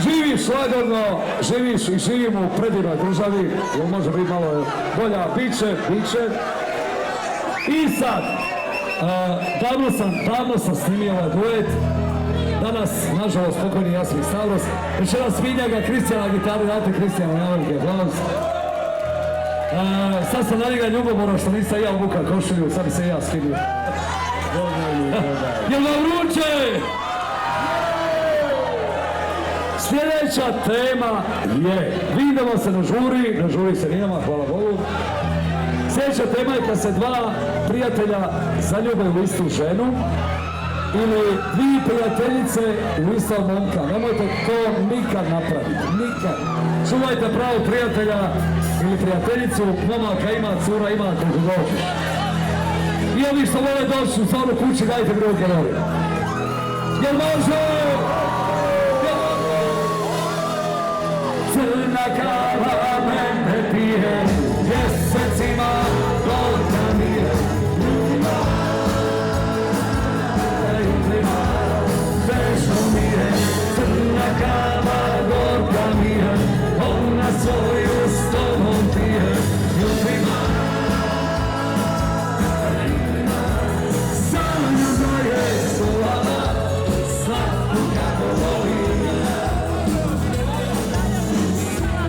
Živiš lagodno, živiš i živimo u predivnoj državi, jer može biti malo bolja, bit će. I sad, davno sam snimio ovaj duet. Danas, nažalost, pokojni Jasmin Stavros. Večeras Vinjaga, Kristijana, gitari, date Kristijana, navelike, hvala. Sad sam na njega ljubomora što nisam ja obuka košulju, sad bi se ja skidio. Jel vam vruće? Sljedeća tema je, vidimo se na žuri se nijema, hvala Bogu. Sljedeća tema je kad se dva prijatelja zaljube u istu ženu ili dvije prijateljice u istog momka. Nemojte to nikad napraviti, nikad. Čuvajte pravo prijatelja ili prijateljicu, momaka ima, cura ima, kako dođe. I ovi što vole doći u stvarnu kući, dajte mi ruke novi. Jel može? Crna kava mene pije, mjesecima gorka mi je, ljudima, teško mi je. Crna kava gorka mi je, ona svoju s tobom pije, ljudima, sanju da je slava, slatko kako voli.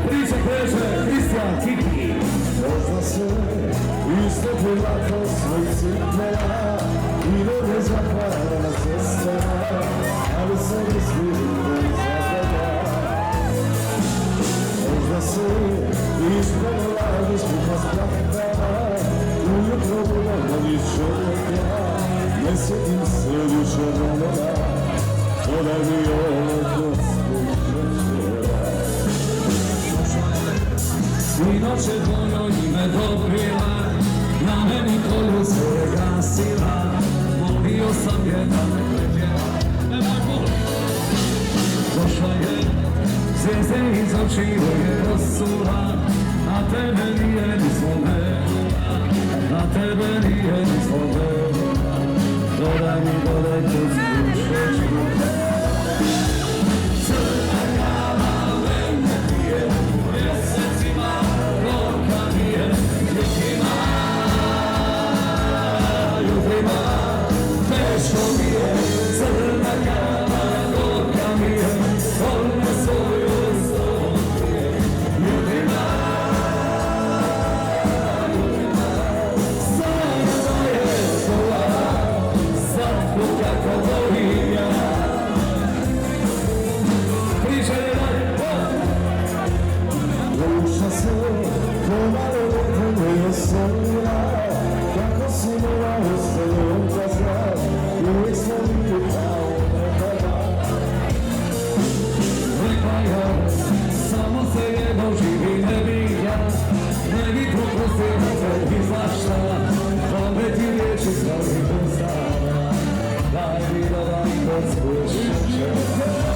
Priča kreće, Kristijan Cipki. Možda se istopila ko svoj cipnela i ne zakvarana sestera, ali se ne sviđa zapada. Možda se ispala ispita sprahtana, ujutro bila mojih čovjeka, ne sjetim se više vremena, podaj mi ovo kod svojih žečera. Sinoć je tvojo ime dobrila, na meni koju se gasila, molio sam je da me predjela. Nemoj boli! Došla je, zvijezde iz očiju je prosula, a tebe nije ni spomenula, a tebe nije ni spomenula. Dodaj mi, dodaj tu zvučečku. Crna kava mene pije, mjesecima gorka mi je, ljudima, teško mi je. Crna kava gorka mi je, ona svoju s tobom pije, ljudima, samo je slava, slatko kako volim ja. Priča je dalje, Duša se pomalo nekome je sonila, kako si moja ostane ukazat, uvijek smo bili kao nekada. rekla ja, samo se jedno živi ne bih ja, ne bih propustio da tebi svašta, ove ti riječi stavi postava, daj mi da vam kod spušće.